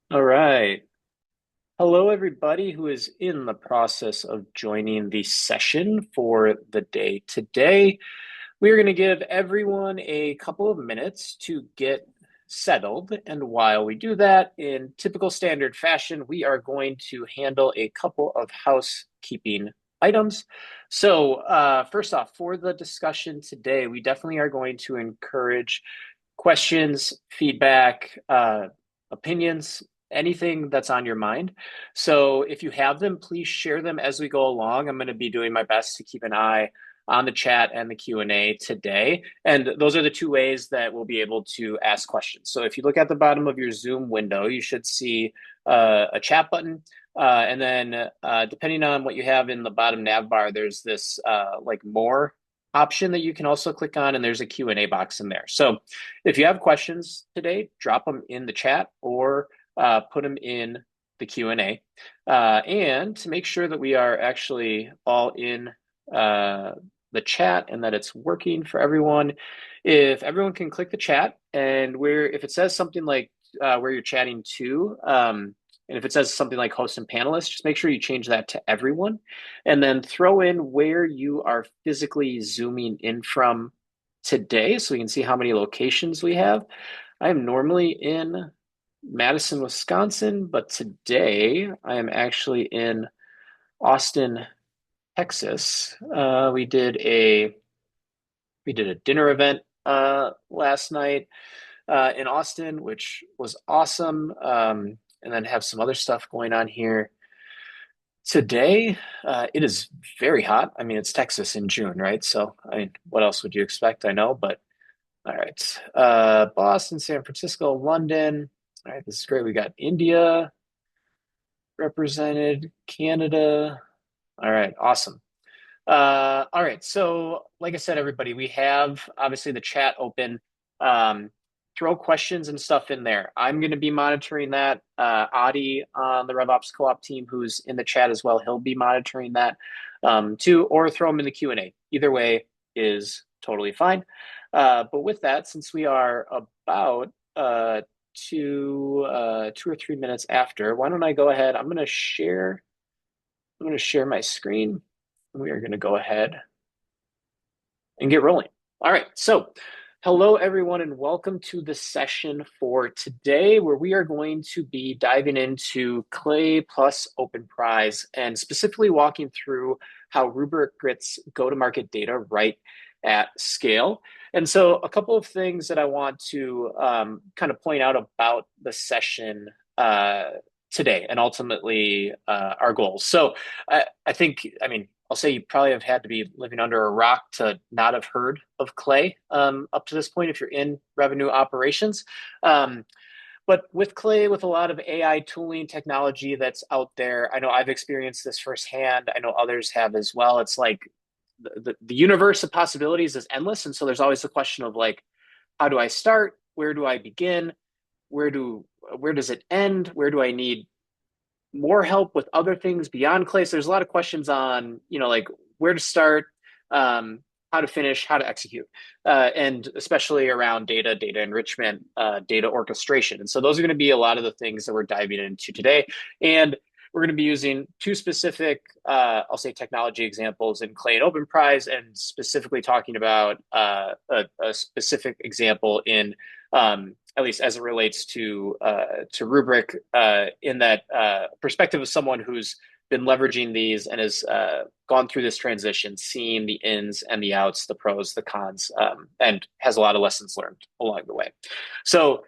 All right. Hello, everybody who is in the process of joining the session for the day today. We are going to give everyone a couple of minutes to get settled. And while we do that, in typical standard fashion, we are going to handle a couple of housekeeping items. First off, for the discussion today, we definitely are going to encourage questions, feedback, opinions, anything that's on your mind. So if you have them, please share them as we go along. I'm going to be doing my best to keep an eye on the chat and the Q&A today. And those are the two ways that we'll be able to ask questions. So if you look at the bottom of your Zoom window, you should see a chat button. Depending on what you have in the bottom nav bar, there's this like more option that you can also click on, and there's a Q&A box in there. So if you have questions today, drop them in the chat or put them in the Q&A. And to make sure that we are actually all in the chat and that it's working for everyone, if everyone can click the chat and if it says something like where you're chatting to, and if it says something like host and panelists, just make sure you change that to everyone. And then throw in where you are physically zooming in from today so we can see how many locations we have. I am normally in Madison, Wisconsin, but today I am actually in Austin, Texas. We did a dinner event last night in Austin, which was awesome. And then have some other stuff going on here today. It is very hot. I mean, it's Texas in June, right? So, I mean, what else would you expect? I know, but all right. Boston, San Francisco, London. All right, this is great. We got India represented, Canada. All right, awesome. All right. So, like I said, everybody, we have obviously the chat open. Throw questions and stuff in there. I'm going to be monitoring that. Adi on the RevOps Co-op team, who's in the chat as well, he'll be monitoring that too, or throw them in the Q&A. Either way is totally fine. But with that, since we are about 2 or 3 minutes after, why don't I go ahead? I'm going to share my screen. We are going to go ahead and get rolling. All right. So, hello, everyone, and welcome to the session for today, where we are going to be diving into Clay plus Openprise and specifically walking through how Rubrik gets go-to-market data right at scale. And so, a couple of things that I want to kind of point out about the session today and ultimately our goals. So, I think, I mean, I'll say you probably have had to be living under a rock to not have heard of Clay up to this point if you're in revenue operations. But with Clay, with a lot of AI tooling technology that's out there, I know I've experienced this firsthand. I know others have as well. It's like the universe of possibilities is endless. And so there's always the question of like, how do I start? Where do I begin? Where does it end? Where do I need more help with other things beyond clay? So there's a lot of questions on, like where to start, how to finish, how to execute, and especially around data enrichment, data orchestration. And so those are going to be a lot of the things that we're diving into today. And we're going to be using two specific, I'll say, technology examples in Clay and Openprise, and specifically talking about a specific example in at least as it relates to Rubrik, in that perspective of someone who's been leveraging these and has gone through this transition, seeing the ins and the outs, the pros, the cons, and has a lot of lessons learned along the way. So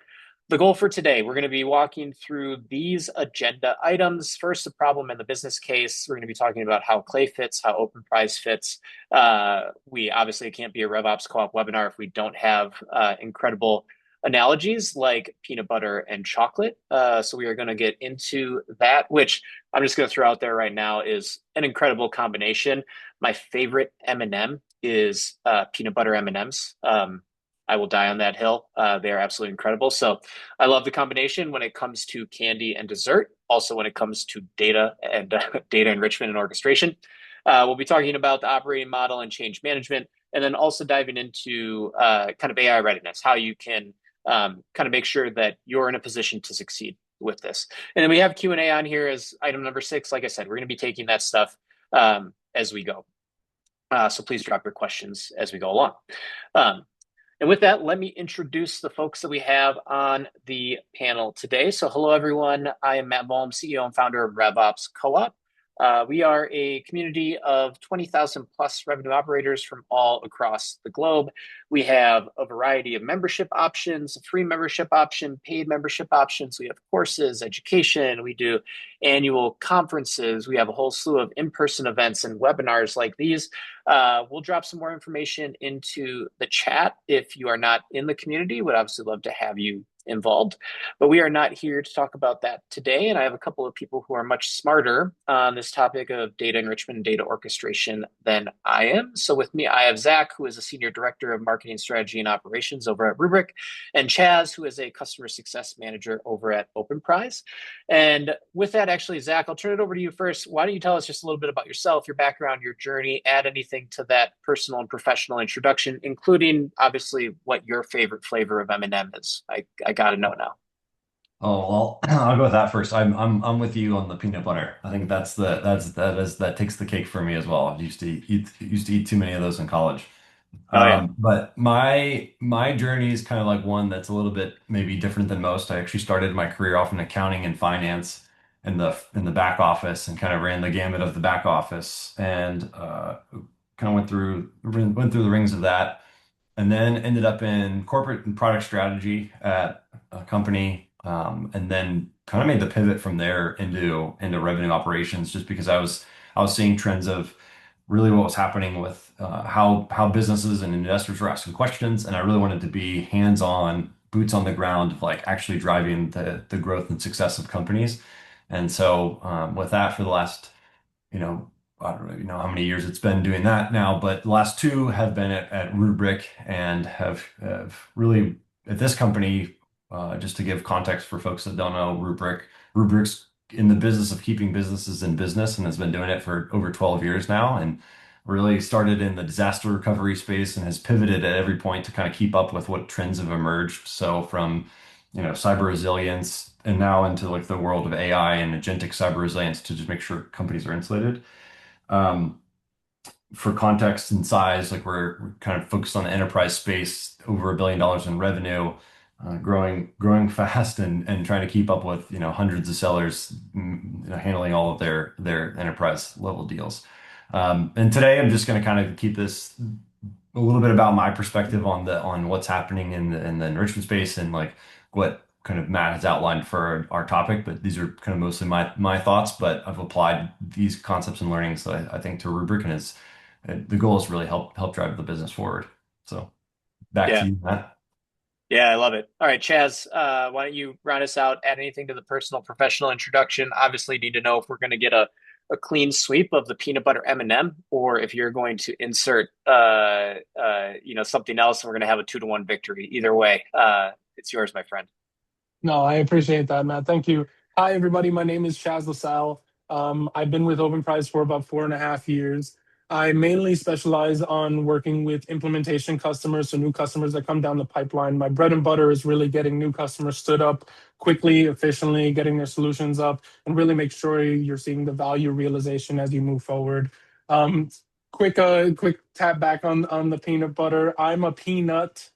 the goal for today, we're going to be walking through these agenda items. First, the problem and the business case. We're going to be talking about how Clay fits, how Openprise fits. We obviously can't be a RevOps Co-op webinar if we don't have incredible analogies like peanut butter and chocolate. So we are going to get into that, which I'm just going to throw out there right now is an incredible combination. My favorite M&M is peanut butter M&Ms. I will die on that hill. They are absolutely incredible. So I love the combination when it comes to candy and dessert. Also, when it comes to data and data enrichment and orchestration. We'll be talking about the operating model and change management, and then also diving into kind of AI readiness, how you can kind of make sure that you're in a position to succeed with this. And then we have Q&A on here as item number 6. Like I said, we're going to be taking that stuff as we go. So please drop your questions as we go along. And with that, let me introduce the folks that we have on the panel today. So hello, everyone. I am Matt Volm, CEO and founder of RevOps Co-op. We are a community of 20,000 plus revenue operators from all across the globe. We have a variety of membership options, a free membership option, paid membership options. We have courses, education. We do annual conferences. We have a whole slew of in-person events and webinars like these. We'll drop some more information into the chat if you are not in the community. Would obviously love to have you involved, but we are not here to talk about that today. And I have a couple of people who are much smarter on this topic of data enrichment and data orchestration than I am. So with me, I have Zach, who is a senior director of marketing strategy and operations over at Rubrik, and Chaz, who is a customer success manager over at Openprise. And with that, actually, Zach, I'll turn it over to you first. Why don't you tell us just a little bit about yourself, your background, your journey, add anything to that personal and professional introduction, including obviously what your favorite flavor of M&M is. I got to know now. Oh well, I'll go with that first. I'm with you on the peanut butter. I think that takes the cake for me as well. I used to eat too many of those in college. Oh yeah. But my journey is kind of like one that's a little bit maybe different than most. I actually started my career off in accounting and finance in the back office and kind of ran the gamut of the back office and kind of went through the rings of that and then ended up in corporate and product strategy at a company, and then kind of made the pivot from there into revenue operations, just because I was seeing trends of really what was happening with how businesses and investors were asking questions, and I really wanted to be hands-on, boots on the ground, of like actually driving the growth and success of companies. And so with that for the last you know, I don't really know how many years it's been doing that now, but the last two have been at Rubrik and have really at this company, just to give context for folks that don't know Rubrik's in the business of keeping businesses in business and has been doing it for over 12 years now, and really started in the disaster recovery space and has pivoted at every point to kind of keep up with what trends have emerged. So from cyber resilience and now into like the world of AI and agentic cyber resilience to just make sure companies are insulated. Um, for context and size, like we're kind of focused on the enterprise space, over $1 billion in revenue, growing fast and trying to keep up with hundreds of sellers, handling all of their enterprise level deals. And today I'm just going to kind of keep this a little bit about my perspective on what's happening in the enrichment space and like what kind of Matt has outlined for our topic, but these are kind of mostly my thoughts. But I've applied these concepts and learnings, I think, to Rubrik, and is the goal is to really help drive the business forward. So back to Yeah. you, Matt. Yeah, I love it. All right, Chaz, why don't you round us out, add anything to the personal professional introduction? Obviously, need to know if we're going to get a clean sweep of the peanut butter M&M, or if you're going to insert something else and we're going to have a 2-1 victory. Either way, it's yours, my friend. No, I appreciate that, Matt. Thank you. Hi, everybody. My name is Chaz La Salle. I've been with Openprise for about 4.5 years. I mainly specialize on working with implementation customers, so new customers that come down the pipeline. My bread and butter is really getting new customers stood up quickly, efficiently, getting their solutions up, and really make sure you're seeing the value realization as you move forward. Um, quick tap back on the peanut butter. I'm a peanut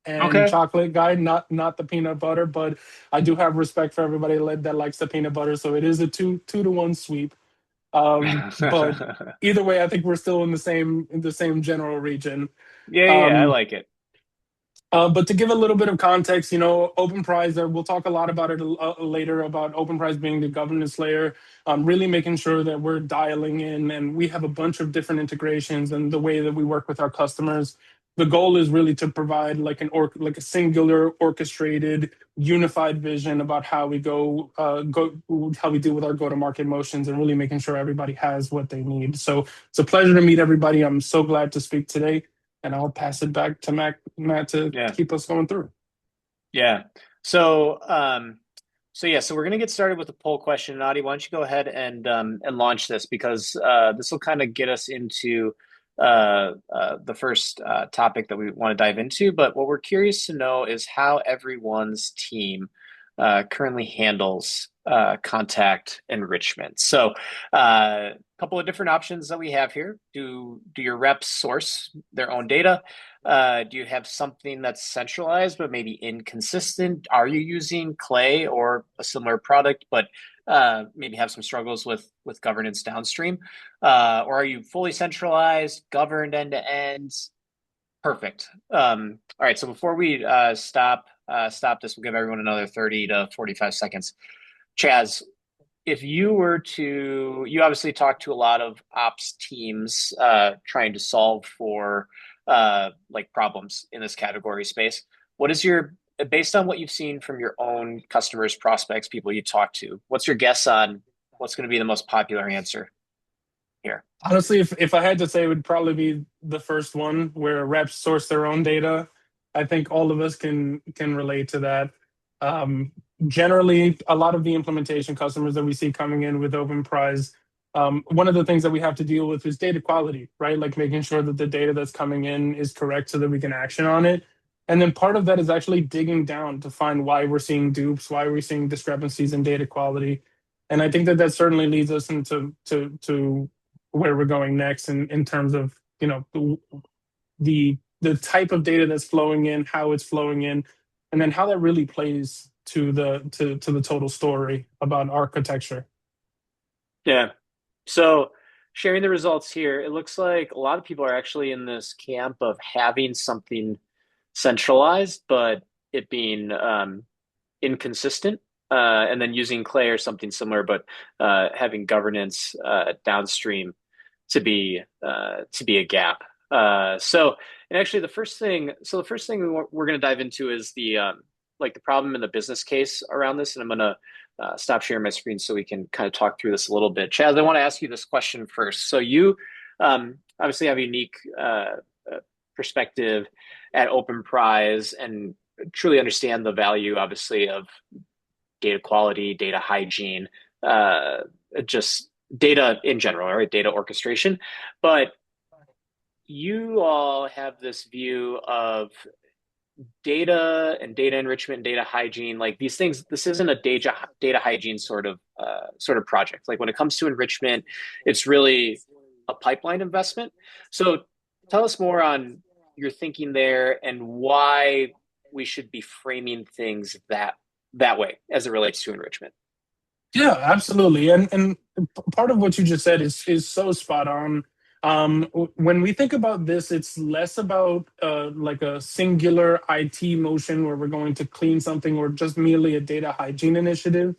and Okay. chocolate guy, not the peanut butter, but I do have respect for everybody that likes the peanut butter. So it is a two to one sweep. But either way, I think we're still in the same general region. Yeah, I Um, like it. but to give a little bit of context, Openprise, we'll talk a lot about it later, about Openprise being the governance layer, really making sure that we're dialing in and we have a bunch of different integrations and the way that we work with our customers. The goal is really to provide like a singular, orchestrated, unified vision about how we how we deal with our go-to-market motions, and really making sure everybody has what they need. So it's a pleasure to meet everybody. I'm so glad to speak today, and I'll pass it back to Matt to Yeah. keep us going through. Yeah. So we're gonna get started with the poll question. Nadi, why don't you go ahead and launch this, because this will kind of get us into the first topic that we want to dive into. But what we're curious to know is how everyone's team currently handles contact enrichment. So a couple of different options that we have here. Do your reps source their own data? Do you have something that's centralized but maybe inconsistent? Are you using Clay or a similar product, but maybe have some struggles with governance downstream? Or are you fully centralized, governed end to end? Perfect. All right. So before we stop this, we'll give everyone another 30 to 45 seconds. Chaz, if you were to, you obviously talk to a lot of ops teams trying to solve for like problems in this category space. What is your, based on what you've seen from your own customers, prospects, people you talk to, what's your guess on what's going to be the most popular answer here? Honestly, if I had to say, it would probably be the first one where reps source their own data. I think all of us can relate to that. Um, Generally, a lot of the implementation customers that we see coming in with Openprise, one of the things that we have to deal with is data quality, right? Like making sure that the data that's coming in is correct so that we can action on it. And then part of that is actually digging down to find why we're seeing dupes, why we're seeing discrepancies in data quality. And I think that that certainly leads us into to where we're going next in terms of the type of data that's flowing in, how it's flowing in, and then how that really plays to the total story about architecture. Yeah. So sharing the results here, it looks like a lot of people are actually in this camp of having something centralized, but it being inconsistent, and then using Clay or something similar, but having governance downstream to be a gap. And actually, the first thing we're going to dive into is the like the problem and the business case around this, and I'm going to stop sharing my screen so we can kind of talk through this a little bit. Chaz, I want to ask you this question first. So you obviously have a unique perspective at Openprise and truly understand the value, obviously, of data quality, data hygiene, just data in general, right? Data orchestration. But you all have this view of data and data enrichment and data hygiene, like these things. This isn't a data hygiene sort of project. Like when it comes to enrichment, it's really a pipeline investment. So tell us more on your thinking there and why we should be framing things that way as it relates to enrichment. Yeah, absolutely. And part of what you just said is so spot on. When we think about this, it's less about like a singular IT motion where we're going to clean something or just merely a data hygiene initiative.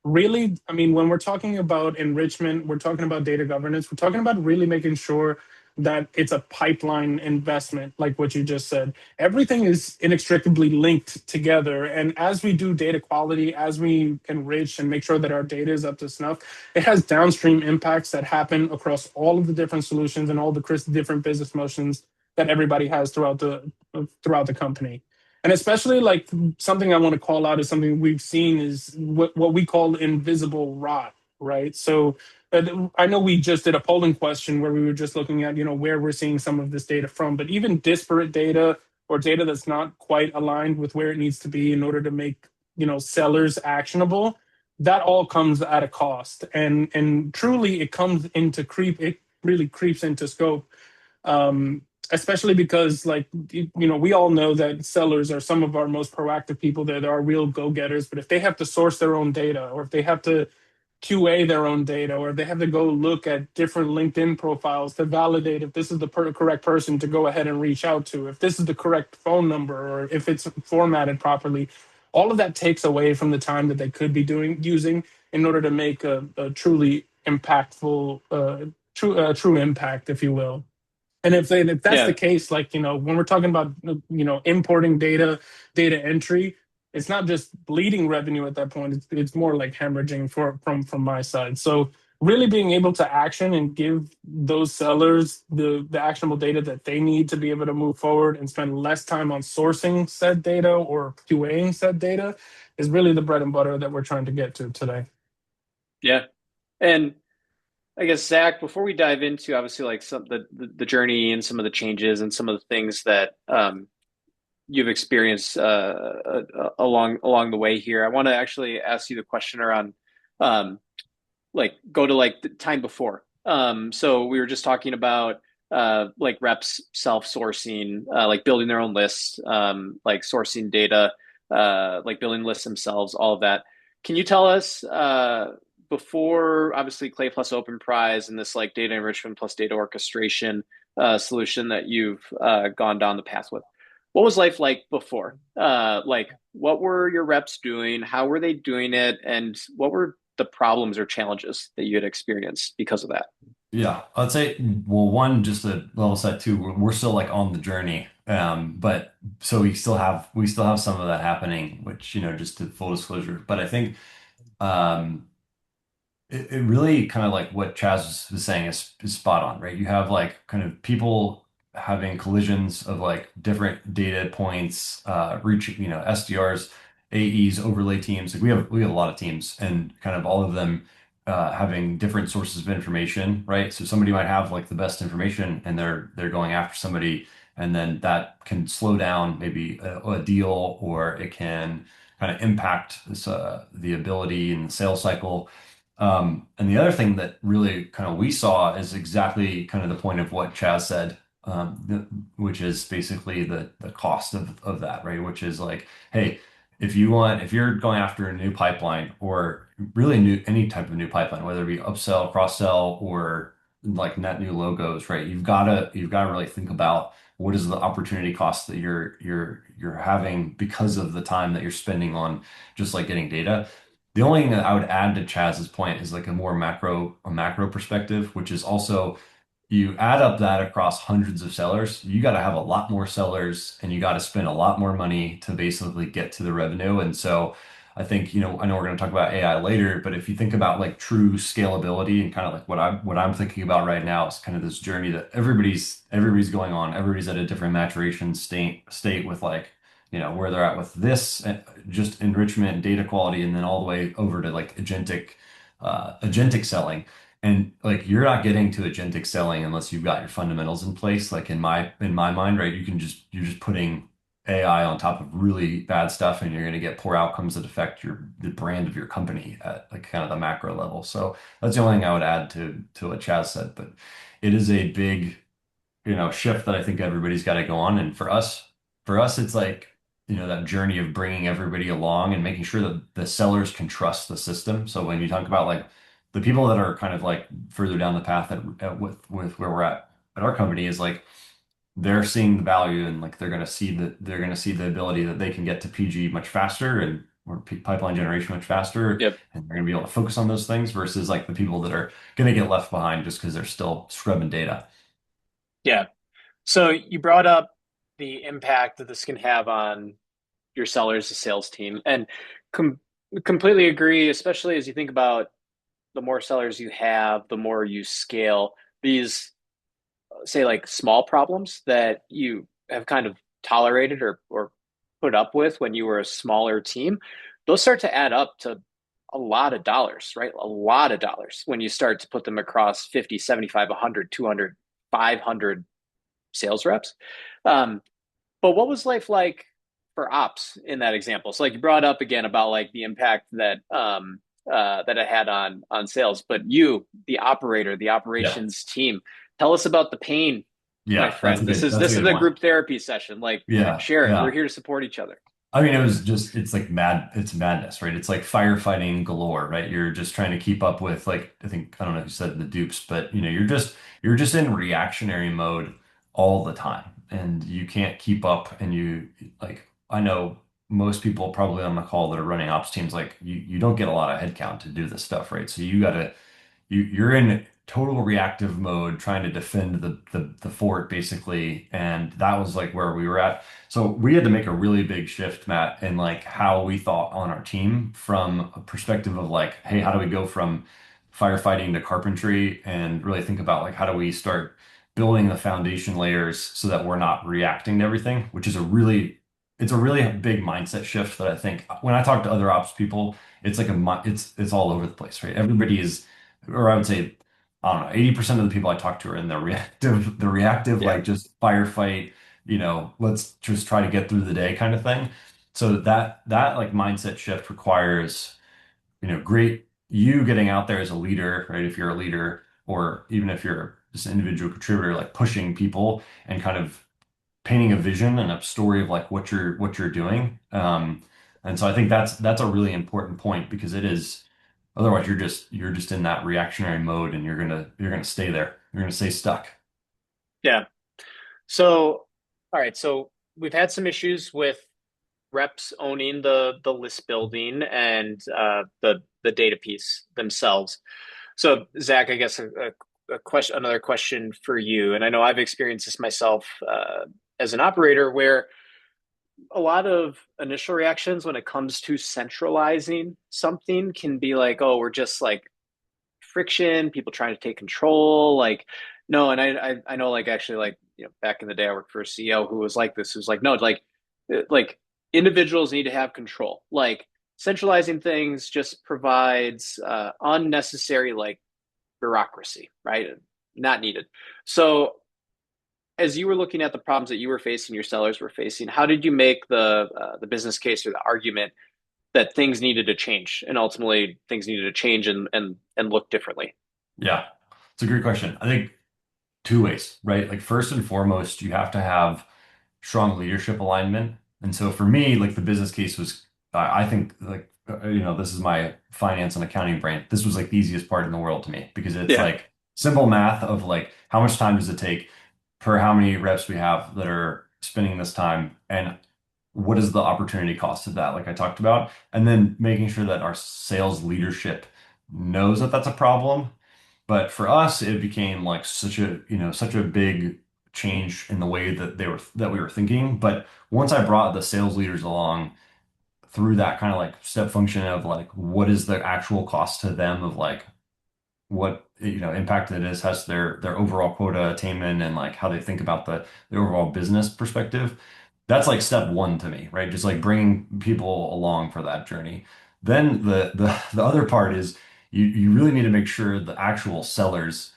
Really, I mean, when we're talking about enrichment, we're talking about data governance, we're talking about really making sure that it's a pipeline investment, like what you just said. Everything is inextricably linked together. And as we do data quality, as we enrich and make sure that our data is up to snuff, it has downstream impacts that happen across all of the different solutions and all the different business motions that everybody has throughout the company. And especially like something I want to call out is something we've seen is what we call invisible rot, right? So I know we just did a polling question where we were just looking at, where we're seeing some of this data from, but even disparate data or data that's not quite aligned with where it needs to be in order to make, sellers actionable, that all comes at a cost. And truly it really creeps into scope. Especially because like we all know that sellers are some of our most proactive people. That are real go-getters, but if they have to source their own data, or if they have to QA their own data, or they have to go look at different LinkedIn profiles to validate if this is the correct person to go ahead and reach out to, if this is the correct phone number, or if it's formatted properly, all of that takes away from the time that they could be using in order to make a truly impactful, true impact, if you will. And if that's the Yeah. case, like, when we're talking about, importing data entry, it's not just bleeding revenue at that point. It's more like hemorrhaging from my side. So really being able to action and give those sellers the actionable data that they need to be able to move forward and spend less time on sourcing said data or QAing said data is really the bread and butter that we're trying to get to today. Yeah. And I guess Zach, before we dive into obviously like some the journey and some of the changes and some of the things that you've experienced along the way here. I want to actually ask you the question around um, like go to like the time before. So we were just talking about like reps self-sourcing, like building their own lists, like sourcing data, like building lists themselves, all of that. Can you tell us before obviously Clay plus Openprise and this like data enrichment plus data orchestration solution that you've gone down the path with? What was life like before? Like, what were your reps doing? How were they doing it? And what were the problems or challenges that you had experienced because of that? Yeah, I'd say, well, one, just a level set two, we're still like on the journey. But so we still have some of that happening, which, just to full disclosure. But I think um it really kind of like what Chaz was saying is spot on, right? You have like kind of people having collisions of like different data points, reaching, SDRs, AEs, overlay teams. Like we have a lot of teams and kind of all of them having different sources of information, right? So somebody might have like the best information and they're going after somebody, and then that can slow down maybe a deal, or it can kind of impact the ability and the sales cycle. And the other thing that really kind of we saw is exactly kind of the point of what Chaz said, which is basically the cost of that, right? Which is like, hey, if you're going after a new pipeline, or really new any type of new pipeline, whether it be upsell, cross sell, or like net new logos, right? You've got to really think about what is the opportunity cost that you're having because of the time that you're spending on just like getting data. The only thing that I would add to Chaz's point is like a macro perspective, which is also, you add up that across hundreds of sellers, you got to have a lot more sellers and you got to spend a lot more money to basically get to the revenue. And so I think, I know we're going to talk about AI later, but if you think about like true scalability and kind of like what I'm thinking about right now is kind of this journey that everybody's going on, everybody's at a different maturation state with like, where they're at with this, just enrichment, data quality, and then all the way over to like agentic selling. And like you're not getting to agentic selling unless you've got your fundamentals in place. Like in my mind, right? You're just putting AI on top of really bad stuff, and you're going to get poor outcomes that affect the brand of your company at like kind of the macro level. So that's the only thing I would add to what Chaz said. But it is a big shift that I think everybody's got to go on. And for us, it's like, that journey of bringing everybody along and making sure that the sellers can trust the system. So when you talk about like the people that are kind of like further down the path with where we're at our company, is like they're seeing the value, and like they're going to see the ability that they can get to PG much faster, and or pipeline generation much faster, Yep. and they're going to be able to focus on those things versus like the people that are going to get left behind just because they're still scrubbing data. Yeah. So you brought up the impact that this can have on your sellers, the sales team, and com completely agree, especially as you think about the more sellers you have, the more you scale these, say, like small problems that you have kind of tolerated or put up with when you were a smaller team. Those start to add up to a lot of dollars, right? A lot of dollars when you start to put them across 50, 75, 100, 200, 500 sales reps. Um, but what was life like for ops in that example? So like you brought up again about like the impact that that it had on sales, but you, the operator, the Yeah. operations team, tell us about the pain, my Yeah, that's a friend. This good is that's a this is good a one. group therapy session. Like Yeah, share it. We're yeah. here to support each other. I mean, it's like it's madness, right? It's like firefighting galore, right? You're just trying to keep up with like, I don't know who said the dupes, but you're just in reactionary mode all the time, and you can't keep up. And like, I know most people probably on the call that are running ops teams, like you don't get a lot of headcount to do this stuff, right? So you're in total reactive mode trying to defend the fort basically, and that was like where we were at. So we had to make a really big shift, Matt, in like how we thought on our team, from a perspective of like, hey, how do we go from firefighting to carpentry, and really think about like how do we start building the foundation layers so that we're not reacting to everything, which is a really big mindset shift that I think when I talk to other ops people, it's like it's all over the place, right? Everybody is, or I would say, I don't know, 80% of the people I talk to are in the reactive, Yeah. like just firefight, let's just try to get through the day kind of thing. So that like mindset shift requires, great you getting out there as a leader, right? If you're a leader, or even if you're just an individual contributor, like pushing people and kind of painting a vision and a story of like what you're doing. And so I think that's a really important point because it is otherwise you're just in that reactionary mode and you're gonna stay there. You're gonna stay stuck. Yeah. So, all right. So we've had some issues with reps owning the list building and the data piece themselves. So, Zach, I guess a question, another question for you, and I know I've experienced this myself as an operator, where a lot of initial reactions when it comes to centralizing something can be like, oh, we're just like friction, people trying to take control. Like, no, and I know like actually like back in the day I worked for a CEO who was like this, who's like, no, like individuals need to have control. Like centralizing things just provides unnecessary like bureaucracy, right? Not needed. So as you were looking at the problems that you were facing, your sellers were facing, how did you make the business case or the argument that things needed to change and ultimately things needed to change and look differently? Yeah, it's a great question. I think two ways, right? Like first and foremost, you have to have strong leadership alignment. And so for me, like the business case was, I think like, this is my finance and accounting brain. This was like the easiest part in the world to me because it's Yeah. like simple math of like how much time does it take per how many reps we have that are spending this time and what is the opportunity cost of that, like I talked about, and then making sure that our sales leadership knows that that's a problem. But for us, it became like such a big change in the way that we were thinking. But once I brought the sales leaders along through that kind of like step function of like what is the actual cost to them of like what impact it is has their overall quota attainment and like how they think about the overall business perspective. That's like step one to me, right? Just like bringing people along for that journey. Then the other part is you really need to make sure the actual sellers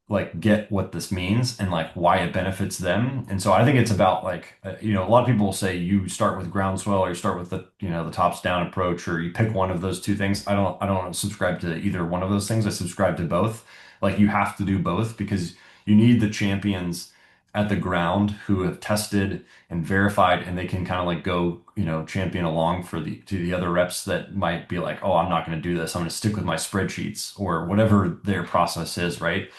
like get what this means and like why it benefits them. And so I think it's about like a lot of people will say you start with groundswell or you start with the tops down approach or you pick one of those two things. I don't subscribe to either one of those things. I subscribe to both. Like you have to do both because you need the champions at the ground who have tested and verified and they can kind of like go, champion along for the other reps that might be like, oh, I'm not going to do this. I'm going to stick with my spreadsheets or whatever their process is, right?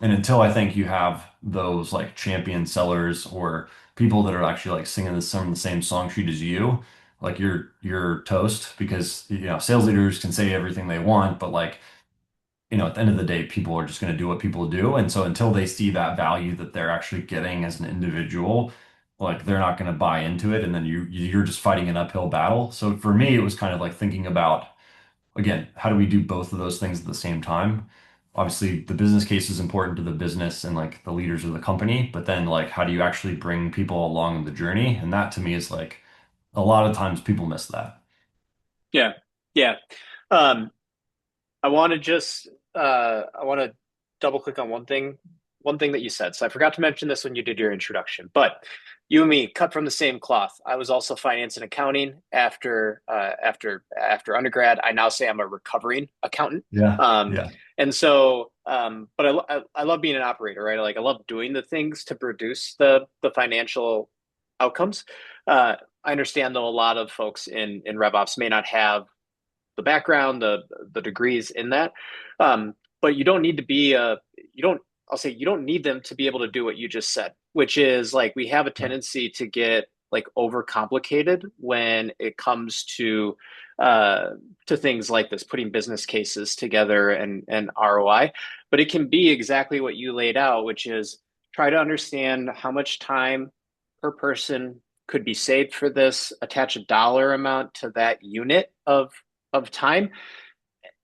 And until I think you have those like champion sellers or people that are actually like singing some of the same song sheet as you, like you're toast because sales leaders can say everything they want, but like at the end of the day, people are just going to do what people do. And so until they see that value that they're actually getting as an individual, like they're not going to buy into it. And then you're just fighting an uphill battle. So for me, it was kind of like thinking about again, how do we do both of those things at the same time? Obviously, the business case is important to the business and like the leaders of the company, but then like how do you actually bring people along the journey? And that to me is like a lot of times people miss that. Yeah. Yeah. Um, I want to just I want to double click on one thing that you said. So I forgot to mention this when you did your introduction, but you and me cut from the same cloth. I was also finance and accounting after undergrad. I now say I'm a recovering accountant. Yeah. Um, Yeah. and so but I love being an operator, right? Like I love doing the things to produce the financial outcomes. I understand though a lot of folks in RevOps may not have the background, the degrees in that. But you don't need to be you don't I'll say you don't need them to be able to do what you just said, which is like we have a Yeah. tendency to get like overcomplicated when it comes to things like this, putting business cases together and ROI. But it can be exactly what you laid out, which is try to understand how much time per person could be saved for this, attach a dollar amount to that unit of time.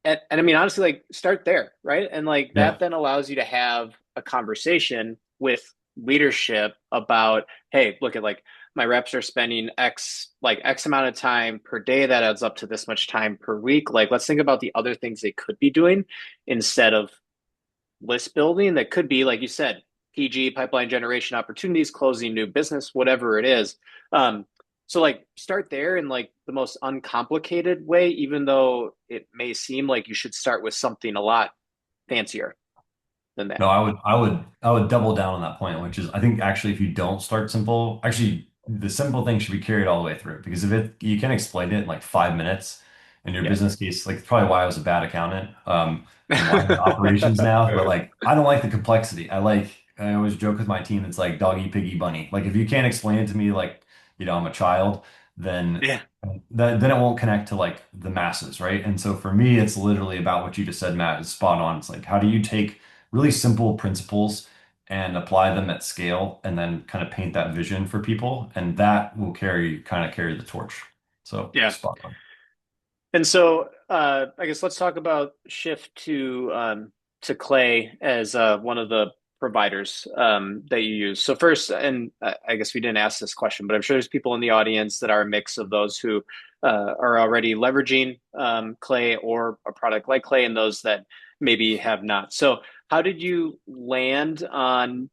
And I mean, honestly, like start there, right? And like that Yeah. then allows you to have a conversation with leadership about, hey, look at like my reps are spending X amount of time per day. That adds up to this much time per week. Like, let's think about the other things they could be doing instead of list building that could be, like you said, PG, pipeline generation opportunities, closing new business, whatever it is. So like start there in like the most uncomplicated way, even though it may seem like you should start with something a lot fancier than No, that. I would double down on that point, which is I think actually if you don't start simple, actually the simple thing should be carried all the way through because if it you can explain it in like 5 minutes and your Yeah. business case, like probably why I was a bad accountant, and why I'm in operations now, but like I don't like the complexity. I always joke with my team, it's like doggy, piggy, bunny. Like if you can't explain it to me like, I'm a child, then Yeah. then it won't connect to like the masses, right? And so for me, it's literally about what you just said, Matt, is spot on. It's like how do you take really simple principles and apply them at scale and then kind of paint that vision for people and that will carry the torch. So Yeah. spot on. And so I guess let's talk about shift to Clay as one of the providers that you use. So first, and I guess we didn't ask this question, but I'm sure there's people in the audience that are a mix of those who are already leveraging Clay or a product like Clay, and those that maybe have not. So how did you land on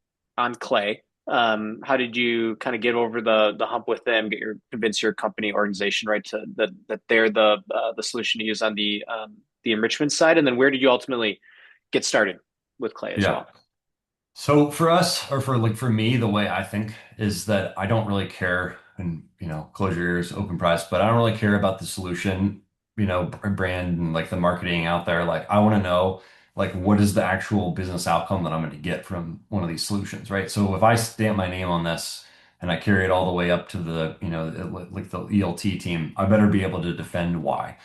Clay? How did you kind of get over the hump with them, convince your company organization, right, to that they're the solution to use on the enrichment side, and then where did you ultimately get started with Clay as Yeah. well? So for us, or for me, the way I think is that I don't really care, and close your ears, Openprise, but I don't really care about the solution, brand and like the marketing out there. Like I want to know like what is the actual business outcome that I'm going to get from one of these solutions, right? So if I stamp my name on this and I carry it all the way up to the, like the ELT team, I better be able to defend why.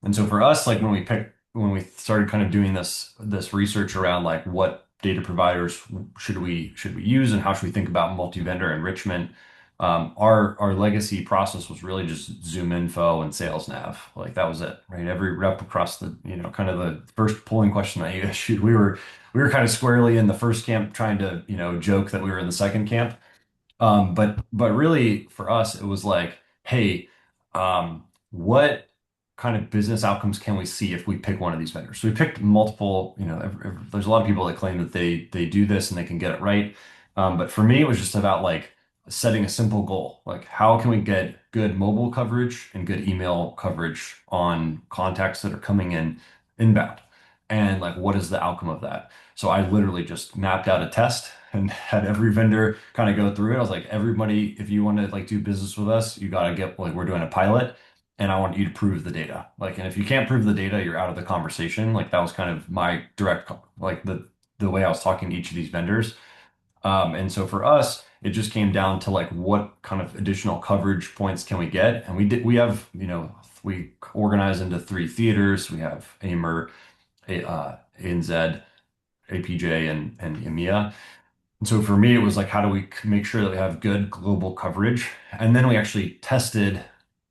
And so for us, like when we started kind of doing this research around like what data providers should we use and how should we think about multi-vendor enrichment, our legacy process was really just Zoom info and sales nav. Like that was it, right? Every rep across the, kind of the first polling question that you issued, we were kind of squarely in the first camp trying to, joke that we were in the second camp. But really for us, it was like, hey, what kind of business outcomes can we see if we pick one of these vendors? So we picked multiple, there's a lot of people that claim that they do this and they can get it right. But for me, it was just about like setting a simple goal. Like how can we get good mobile coverage and good email coverage on contacts that are coming in inbound? And like what is the outcome of that? So I literally just mapped out a test and had every vendor kind of go through it. I was like, everybody, if you want to like do business with us, you got to get like we're doing a pilot and I want you to prove the data. Like, and if you can't prove the data, you're out of the conversation. Like that was kind of my direct like the way I was talking to each of these vendors. And so for us, it just came down to like what kind of additional coverage points can we get? And we have, we organize into three theaters. We have AMER, ANZ, APJ, and EMEA. And so for me, it was like, how do we make sure that we have good global coverage? And then we actually tested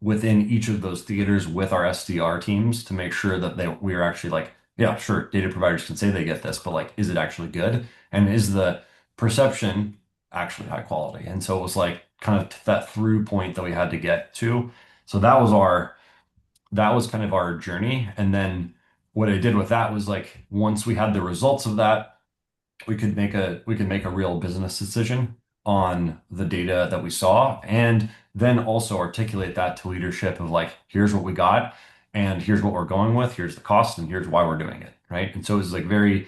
within each of those theaters with our SDR teams to make sure that we are actually like, yeah, sure, data providers can say they get this, but like, is it actually good? And is the perception actually high quality? And so it was like kind of that through point that we had to get to. So that was kind of our journey. And then what I did with that was like, once we had the results of that, we could make a real business decision on the data that we saw and then also articulate that to leadership of like here's what we got and here's what we're going with, here's the cost and here's why we're doing it, right? And so it was like very,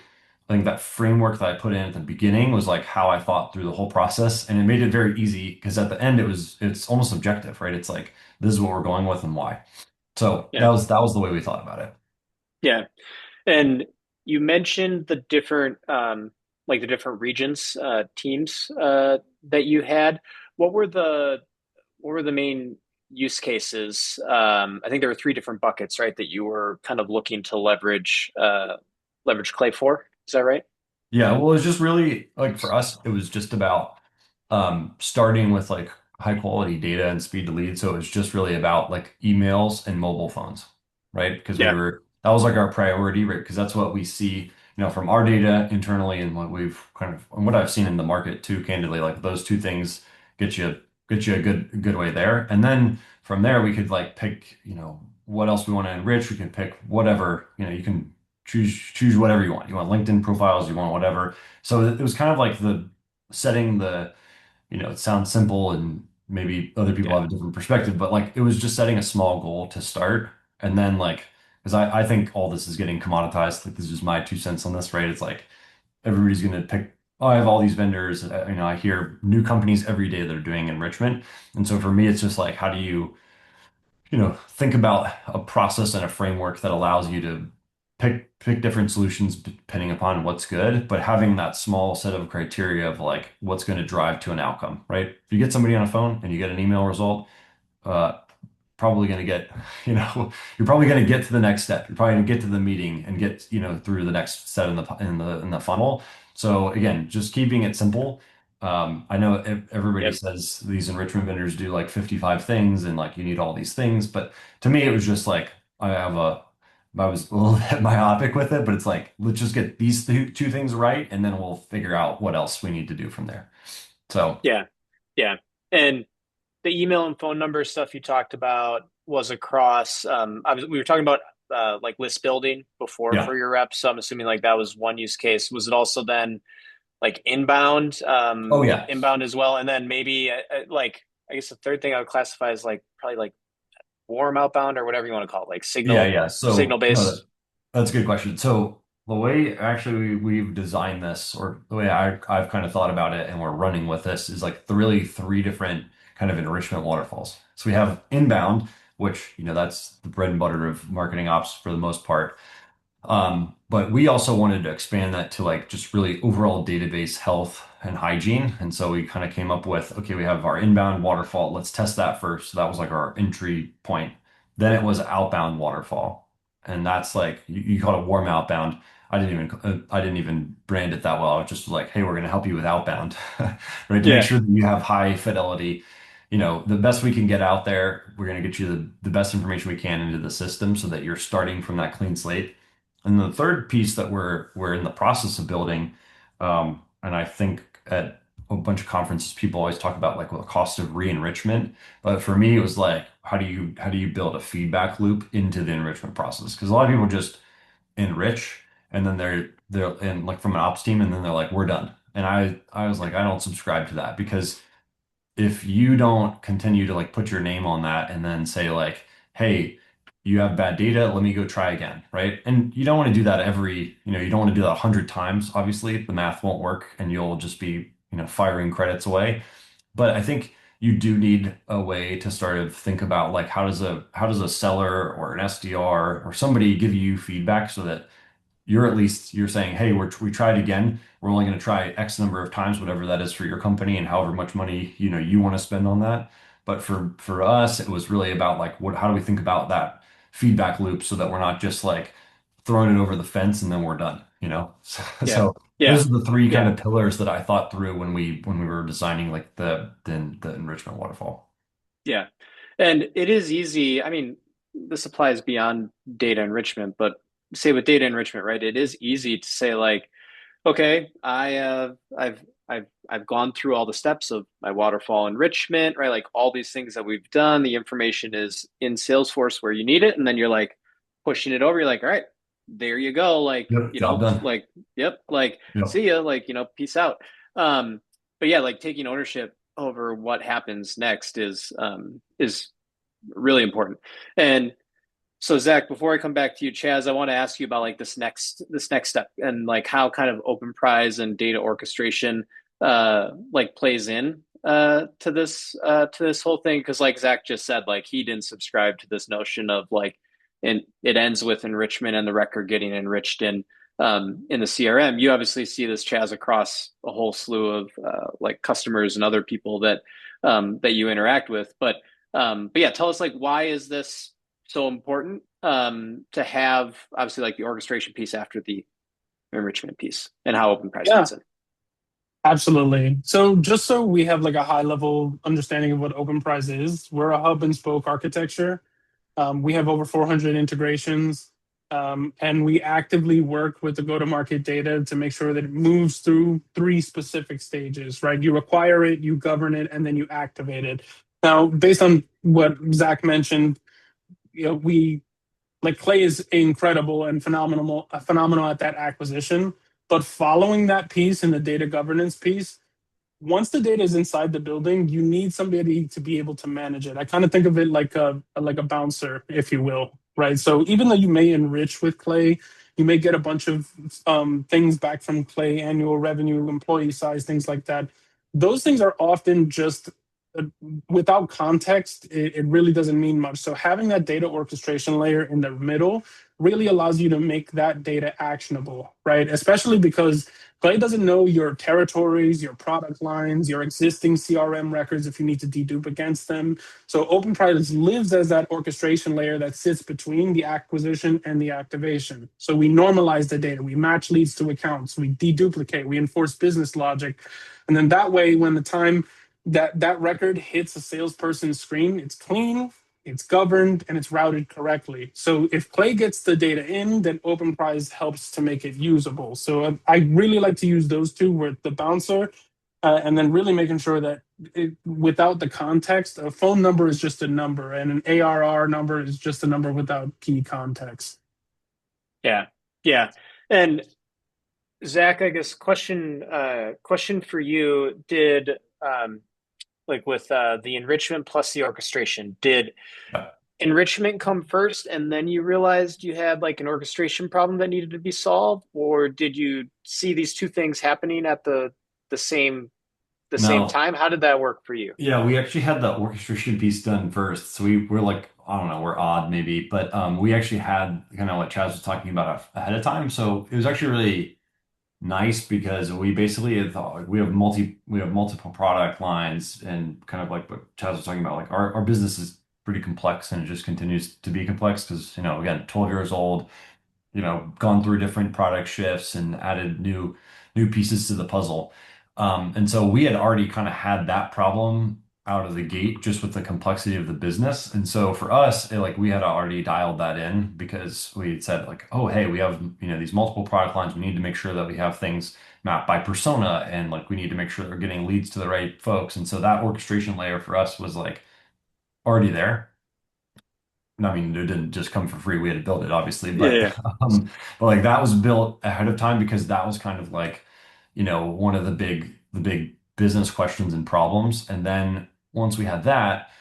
I think that framework that I put in at the beginning was like how I thought through the whole process and it made it very easy because at the end it's almost objective, right? It's like this is what we're going with and why. So that Yeah, was that was the way we thought about it. yeah. And you mentioned the different like the different regions teams that you had. What were the main use cases? I think there were three different buckets, right, that you were kind of looking to leverage Clay for. Is that right? Yeah, well, it was just really like for us, it was just about starting with like high quality data and speed to lead. So it was just really about like emails and mobile phones, right? Because Yeah, that was like our priority, right? Because that's what we see, from our data internally and what we've kind of, and what I've seen in the market too, candidly, like those two things get you, get you a good way there. And then from there, we could like pick, what else we want to enrich. We can pick whatever, you can choose whatever you want. You want LinkedIn profiles, you want whatever. So it was kind of like setting the, it sounds simple and maybe other people Yeah. have a different perspective, but like it was just setting a small goal to start. And then like, because I think all this is getting commoditized. Like this is my 2 cents on this, right? It's like everybody's going to pick, oh, I have all these vendors. I hear new companies every day that are doing enrichment. And so for me, it's just like, how do you, think about a process and a framework that allows you to pick different solutions depending upon what's good, but having that small set of criteria of like what's going to drive to an outcome, right? If you get somebody on a phone and you get an email result, uh, probably going to get, you're probably going to get to the next step. You're probably going to get to the meeting and get, through the next set in the funnel. So again, just keeping it simple. I know everybody Yep. says these enrichment vendors do like 55 things and like you need all these things, but to me it was just like I was a little bit myopic with it, but it's like let's just get these two things right, and then we'll figure out what else we need to do from there. So Yeah. Yeah. And the email and phone number stuff you talked about was across, we were talking about like list building before yeah. for your reps. So I'm assuming like that was one use case. Was it also then like Oh yeah. inbound as well? And then maybe like, I guess the third thing I would classify is like probably like warm outbound or whatever you want to call it, like Yeah, signal, yeah. signal So no, based. that's a good question. So the way actually we've designed this, or the way I've kind of thought about it, and we're running with this, is like really three different kind of enrichment waterfalls. So we have inbound, which that's the bread and butter of marketing ops for the most part. But we also wanted to expand that to like just really overall database health and hygiene. And so we kind of came up with, okay, we have our inbound waterfall. Let's test that first. So that was like our entry point. Then it was outbound waterfall. And that's like you call it warm outbound. I didn't even brand it that well. I was just like, hey, we're going to help you with outbound, right? To make Yeah. sure that you have high fidelity, the best we can get out there. We're going to get you the best information we can into the system so that you're starting from that clean slate. And the third piece that we're in the process of building, and I think at a bunch of conferences, people always talk about like the cost of re-enrichment. But for me, it was like, how do you build a feedback loop into the enrichment process? Because a lot of people just enrich and then they're and like from an ops team, and then they're like, we're done. And I was like, I don't subscribe to that because if you don't continue to like put your name on that and then say like, hey, you have bad data, let me go try again, right? And you don't want to do that you don't want to do that 100 times. Obviously, the math won't work and you'll just be, firing credits away. But I think you do need a way to start to think about like how does a seller or an SDR or somebody give you feedback so that you're saying, hey, we tried again. We're only going to try X number of times, whatever that is for your company and however much money, you want to spend on that. But for us, it was really about like how do we think about that feedback loop so that we're not just like throwing it over the fence and then we're done. So, Yeah. so Yeah. those are the three kind Yeah. of pillars that I thought through when we were designing like the enrichment waterfall. Yeah. And it is easy. I mean, this applies beyond data enrichment, but say with data enrichment, right? It is easy to say like, okay, I've gone through all the steps of my waterfall enrichment, right? Like all these things that we've done, the information is in Salesforce where you need it, and then you're like pushing it over. You're like, all right, there you go. Like, Yep, job done. like, yep, like, Yep. see ya, like, peace out. Um, but yeah, like taking ownership over what happens next is really important. And so Zach, before I come back to you, Chaz, I want to ask you about like this next step and like how kind of Openprise and data orchestration like plays in to this whole thing. Because like Zach just said, like he didn't subscribe to this notion of like and it ends with enrichment and the record getting enriched in the CRM. You obviously see this, Chaz, across a whole slew of like customers and other people that you interact with. But yeah, tell us like why is this so important to have obviously like the orchestration piece after the enrichment piece and how Openprise Yeah, fits in. absolutely. So just so we have like a high level understanding of what Openprise is, we're a hub and spoke architecture. We have over 400 integrations, and we actively work with the go-to-market data to make sure that it moves through three specific stages, right? You acquire it, you govern it, and then you activate it. Now, based on what Zach mentioned, we like Clay is incredible and phenomenal at that acquisition. But following that piece and the data governance piece, once the data is inside the building, you need somebody to be able to manage it. I kind of think of it like a bouncer, if you will, right? So even though you may enrich with Clay, you may get a bunch of things back from Clay, annual revenue, employee size, things like that. Those things are often just uh, without context, it really doesn't mean much. So having that data orchestration layer in the middle really allows you to make that data actionable, right? Especially because Clay doesn't know your territories, your product lines, your existing CRM records if you need to dedupe against them. So Openprise lives as that orchestration layer that sits between the acquisition and the activation. So we normalize the data, we match leads to accounts, we deduplicate, we enforce business logic. And then that way, when the time that record hits a salesperson's screen, it's clean, it's governed, and it's routed correctly. So if Clay gets the data in, then Openprise helps to make it usable. So I really like to use those two with the bouncer, and then really making sure that without the context, a phone number is just a number, and an ARR number is just a number without key context. Yeah. Yeah. And Zach, I guess question for you, did like with the enrichment plus the orchestration, did Yeah. enrichment come first and then you realized you had like an orchestration problem that needed to be solved, or did you see these two things happening at the same the same No. time? How did that work for you? Yeah, we actually had the orchestration piece done first. So we're like, I don't know, we're odd maybe, but we actually had kind of what Chaz was talking about ahead of time. So it was actually really nice because we basically had thought like, we have multiple product lines and kind of like what Chaz was talking about, like our business is pretty complex and it just continues to be complex because, again, 12 years old, gone through different product shifts and added new pieces to the puzzle. And so we had already kind of had that problem out of the gate just with the complexity of the business. And so for us, like we had already dialed that in because we had said like, oh, hey, we have, these multiple product lines. We need to make sure that we have things mapped by persona and like we need to make sure that we're getting leads to the right folks. And so that orchestration layer for us was like already there. I mean, it didn't just come for free. We had to build it, obviously, but Yeah. but like that was built ahead of time because that was kind of like, one of the big business questions and problems. And then once we had that,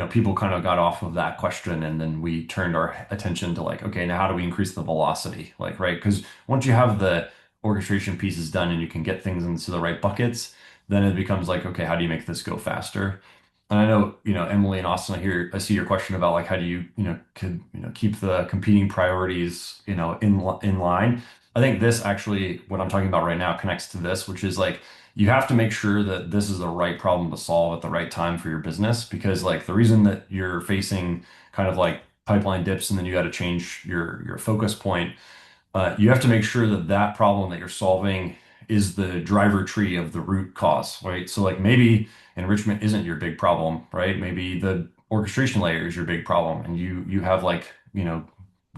people kind of got off of that question, and then we turned our attention to like, okay, now how do we increase the velocity? Like, right? Because once you have the orchestration pieces done and you can get things into the right buckets, then it becomes like, okay, how do you make this go faster? And I know, Emily and Austin, I see your question about like how do you, keep the competing priorities, in line. I think this actually, what I'm talking about right now connects to this, which is like you have to make sure that this is the right problem to solve at the right time for your business because like the reason that you're facing kind of like pipeline dips and then you got to change your focus point, you have to make sure that that problem that you're solving is the driver tree of the root cause, right? So like maybe enrichment isn't your big problem, right? Maybe the orchestration layer is your big problem and you have like,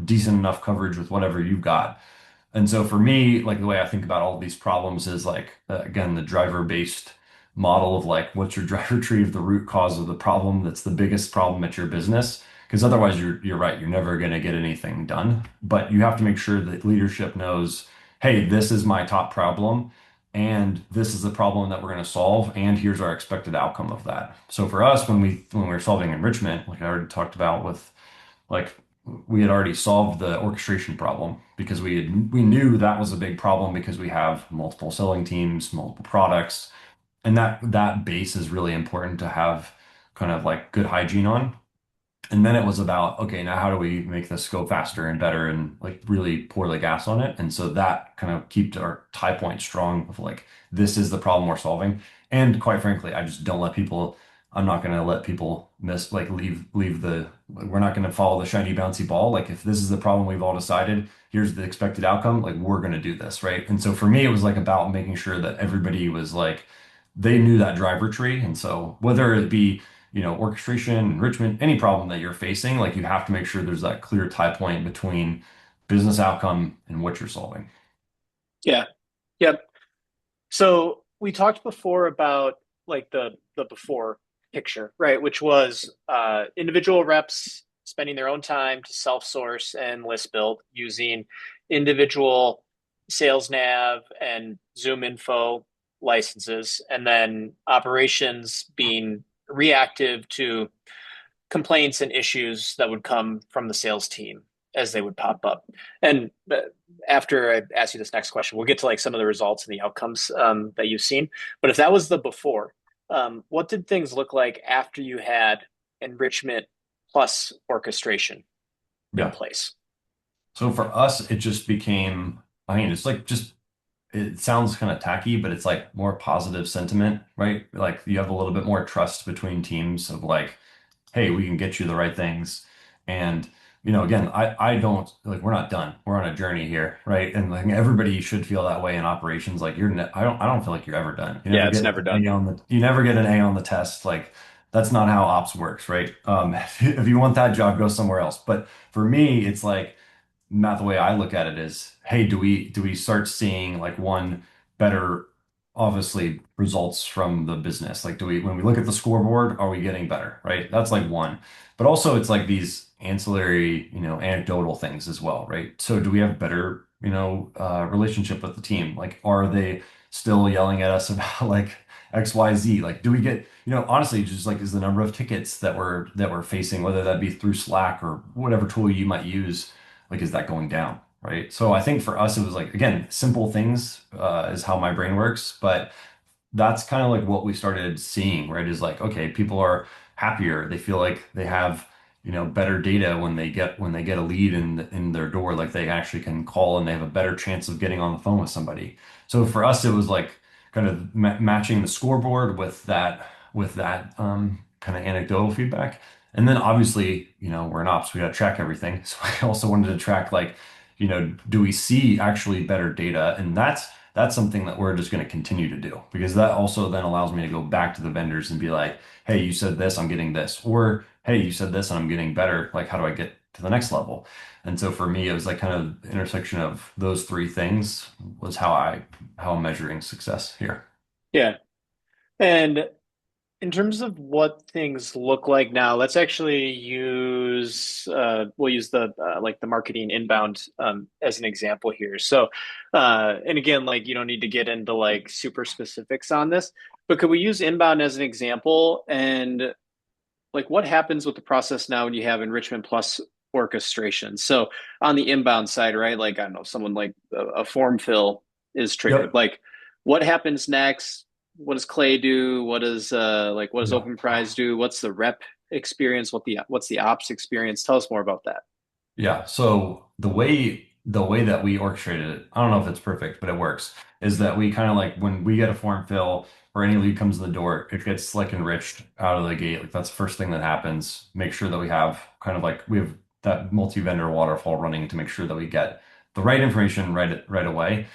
decent enough coverage with whatever you've got. And so for me, like the way I think about all of these problems is like, again, the driver-based model of like, what's your driver tree of the root cause of the problem that's the biggest problem at your business? Because otherwise, you're right, you're never going to get anything done. But you have to make sure that leadership knows, hey, this is my top problem, and this is the problem that we're going to solve, and here's our expected outcome of that. So for us, when we were solving enrichment, like I already talked about with like we had already solved the orchestration problem because we knew that was a big problem because we have multiple selling teams, multiple products, and that base is really important to have kind of like good hygiene on. And then it was about, okay, now how do we make this go faster and better and like really pour the gas on it? And so that kind of kept our tie point strong of like, this is the problem we're solving. And quite frankly, I just don't let people, I'm not going to let people we're not going to follow the shiny bouncy ball. Like if this is the problem we've all decided, here's the expected outcome, like we're going to do this, right? And so for me, it was like about making sure that everybody was like, they knew that driver tree. And so whether it be orchestration, enrichment, any problem that you're facing, like you have to make sure there's that clear tie point between business outcome and what you're solving. Yeah. Yep. So we talked before about like the before picture, right? Which was individual reps spending their own time to self-source and list build using individual sales nav and Zoom info. licenses, and then operations being reactive to complaints and issues that would come from the sales team as they would pop up. And after I ask you this next question, we'll get to like some of the results and the outcomes that you've seen. But if that was the before, what did things look like after you had enrichment plus orchestration in Yeah. place? So for us, it just became, I mean, it's like just, it sounds kind of tacky, but it's like more positive sentiment, right? Like you have a little bit more trust between teams of like, hey, we can get you the right things. And, again, I don't like, we're not done. We're on a journey here, right? And like everybody should feel that way in operations. Like I don't feel like you're ever done. You Yeah, never it's get never an done. A on you never get an A on the test. Like that's not how ops works, right? If you want that job, go somewhere else. But for me, it's like, not the way I look at it is, hey, do we start seeing like one better, obviously results from the business? Like, do we when we look at the scoreboard, are we getting better, right? That's like one. But also it's like these ancillary, anecdotal things as well, right? So do we have better, relationship with the team? Like, are they still yelling at us about like XYZ? Like, do we get, honestly, just like is the number of tickets that we're facing, whether that be through Slack or whatever tool you might use, like is that going down, right? So I think for us it was like, again, simple things is how my brain works, but that's kind of like what we started seeing, right? Is like, okay, people are happier, they feel like they have, better data when they get a lead in their door, like they actually can call and they have a better chance of getting on the phone with somebody. So for us it was like kind of matching the scoreboard with that kind of anecdotal feedback. And then obviously, we're in ops, we got to track everything. So I also wanted to track like, do we see actually better data? And that's something that we're just going to continue to do because that also then allows me to go back to the vendors and be like, hey, you said this, I'm getting this. Or hey, you said this and I'm getting better. Like, how do I get to the next level? And so for me, it was like kind of the intersection of those three things was how I'm measuring success here. Yeah. And in terms of what things look like now, let's actually use we'll use the like the marketing inbound as an example here. So, and again, like you don't need to get into like super specifics on this, but could we use inbound as an example? And like what happens with the process now when you have enrichment plus orchestration? So on the inbound side, right? Like I don't know, someone like a form fill is triggered. Yep. Like what happens next? What does Clay do? What does Yeah. Openprise do? What's the rep experience? What's the ops experience? Tell us more about that. Yeah. So the way that we orchestrated it, I don't know if it's perfect, but it works, is that we kind of like when we get a form fill or any lead comes in the door, it gets like enriched out of the gate. Like that's the first thing that happens. Make sure that we have kind of like we have that multi-vendor waterfall running to make sure that we get the right information right away.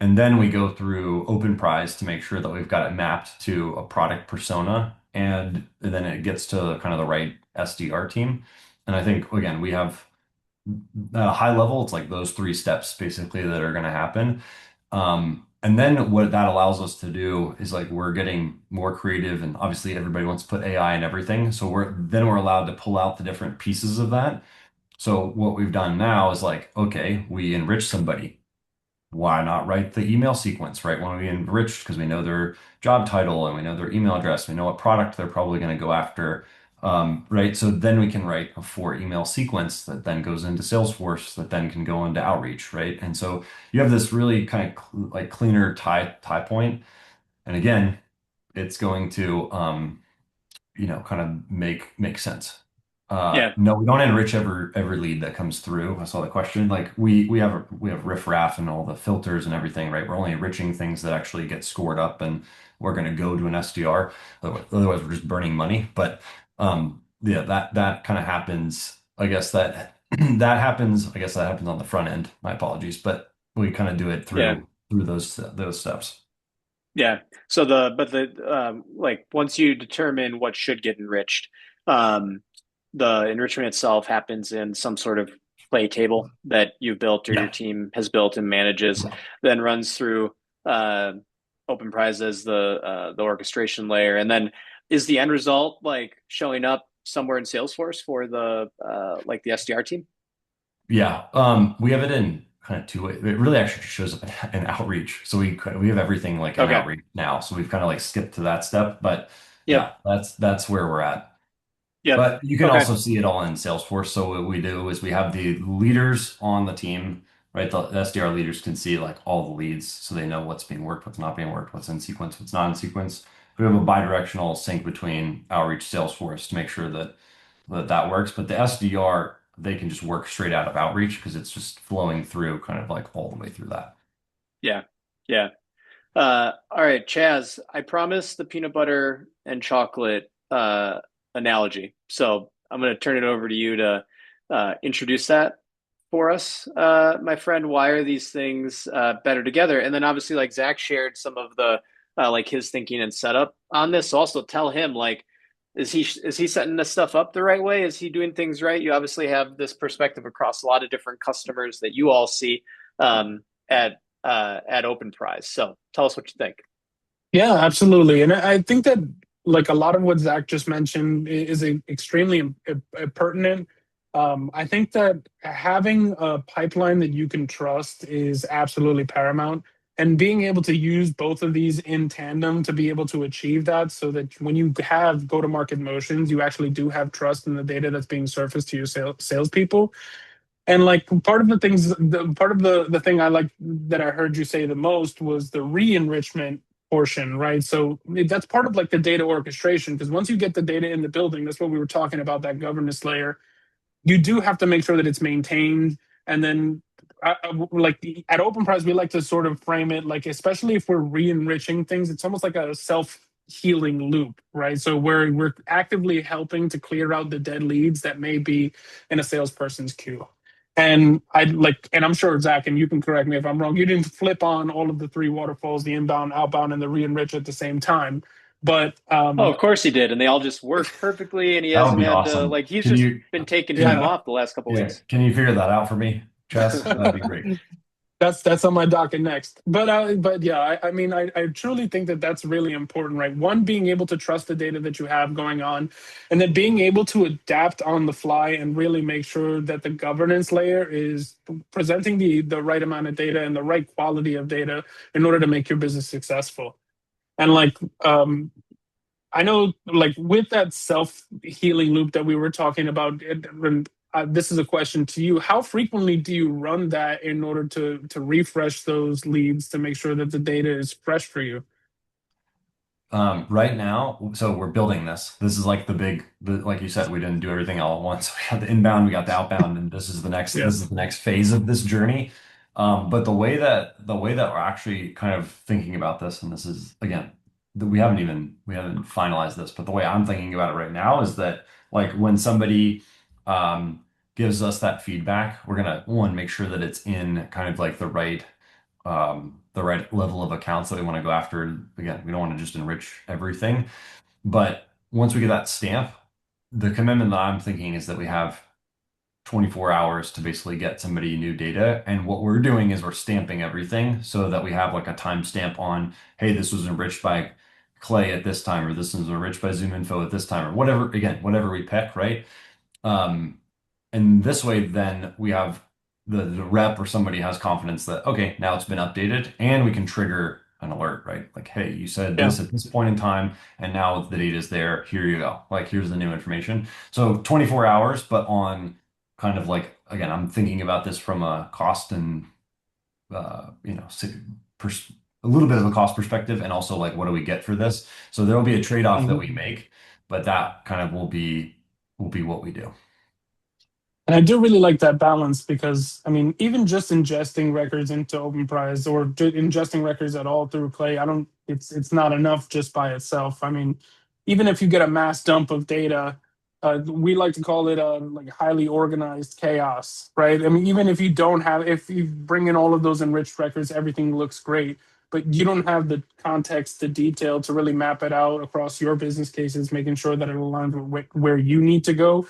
And then we go through Openprise to make sure that we've got it mapped to a product persona. And then it gets to kind of the right SDR team. And I think again, we have at a high level, it's like those three steps basically that are going to happen. And then what that allows us to do is like we're getting more creative, and obviously everybody wants to put AI in everything. So we're allowed to pull out the different pieces of that. So what we've done now is like, okay, we enrich somebody, why not write the email sequence, right? When we enrich, because we know their job title and we know their email address, we know what product they're probably going to go after, right? So then we can write a four email sequence that then goes into Salesforce that then can go into outreach, right? And so you have this really kind of like cleaner tie point. And again, it's going to kind of make sense. Yeah, No, we don't enrich every lead that comes through. I saw the question. Like we have riffraff and all the filters and everything, right? We're only enriching things that actually get scored up, and we're going to go to an SDR. Otherwise, we're just burning money. But yeah, that kind of happens. I guess that that happens. I guess that happens on the front end. My apologies, but we kind of do it yeah. through those steps. Yeah. So like once you determine what should get enriched, the enrichment itself happens in some sort of play table that you've built or your Yeah. team has built and manages, then runs through uh, Openprise as the orchestration layer, and then is the end result like showing up somewhere in Salesforce for the like the SDR team? Yeah, we have it in. kind of two-way. It really actually shows up in outreach. So we have everything like in Okay. outreach now. So we've kind of like skipped to that step. But Yep. yeah, that's where we're at. Yep. But you can Okay. also see it all in Salesforce. So what we do is we have the leaders on the team, right? The SDR leaders can see like all the leads, so they know what's being worked, what's not being worked, what's in sequence, what's not in sequence. We have a bidirectional sync between outreach Salesforce to make sure that works. But the SDR, they can just work straight out of outreach because it's just flowing through kind of like all the way through that. Yeah. Yeah. All right, Chaz, I promised the peanut butter and chocolate analogy. So I'm going to turn it over to you to introduce that for us, my friend. Why are these things better together? And then obviously, like Zach shared some of the like his thinking and setup on this. So also tell him like, is he setting this stuff up the right way? Is he doing things right? You obviously have this perspective across a lot of different customers that you all see at Openprise. So tell us what you think. Yeah, absolutely. And I think that like a lot of what Zach just mentioned is extremely pertinent. I think that having a pipeline that you can trust is absolutely paramount. And being able to use both of these in tandem to be able to achieve that so that when you have go-to-market motions, you actually do have trust in the data that's being surfaced to your salespeople. And like part of the thing I like that I heard you say the most was the re-enrichment portion, right? So that's part of like the data orchestration, because once you get the data in the building, that's what we were talking about, that governance layer. You do have to make sure that it's maintained. And then like at Openprise, we like to sort of frame it like, especially if we're re-enriching things, it's almost like a self-healing loop, right? So we're actively helping to clear out the dead leads that may be in a salesperson's queue. And and I'm sure Zach, and you can correct me if I'm wrong, you didn't flip on all of the three waterfalls, the inbound, outbound, and the re-enrich at the same time. But Oh, of course he did, and they all just work perfectly, and he That would hasn't be had to awesome. like he's Can just you, been taking time yeah. off the last couple yeah, weeks. can you figure that out for me, Chess? That'd be great. That's on my docket next. But yeah, I mean, I truly think that that's really important, right? One, being able to trust the data that you have going on, and then being able to adapt on the fly and really make sure that the governance layer is presenting the right amount of data and the right quality of data in order to make your business successful. And I know, like with that self healing loop that we were talking about, this is a question to you. How frequently do you run that in order to refresh those leads to make sure that the data is fresh for you? Right now, so we're building this. This is like like you said, we didn't do everything all at once. We had the inbound, we got the outbound, and Yeah. this is the next phase of this journey. But the way that we're actually kind of thinking about this, and this is again, we haven't finalized this, but the way I'm thinking about it right now is that like when somebody gives us that feedback, we're gonna one make sure that it's in kind of like the right level of accounts that we want to go after. Again, we don't want to just enrich everything, but once we get that stamp, the commitment that I'm thinking is that we have 24 hours to basically get somebody new data. And what we're doing is we're stamping everything so that we have like a timestamp on, hey, this was enriched by Clay at this time, or this was enriched by Zoom Info at this time, or whatever, again, whatever we pick, right? Um, and this way, then we have the rep or somebody has confidence that, okay, now it's been updated and we can trigger an alert, right? Like, hey, you said Yeah. this at this point in time, and now the data is there. Here you go. Like, here's the new information. So 24 hours, but on kind of like, again, I'm thinking about this from a cost and, you know, pers a little bit of a cost perspective, and also like, what do we get for this? So there will be a trade-off that Mhm. we make, but that kind of will be what we do. And I do really like that balance because, I mean, even just ingesting records into OpenPrize or ingesting records at all through Clay, I don't, it's not enough just by itself. I mean, even if you get a mass dump of data, we like to call it like highly organized chaos, right? I mean, even if you don't have, if you bring in all of those enriched records, everything looks great, but you don't have the context, the detail to really map it out across your business cases, making sure that it aligns with where you need to go,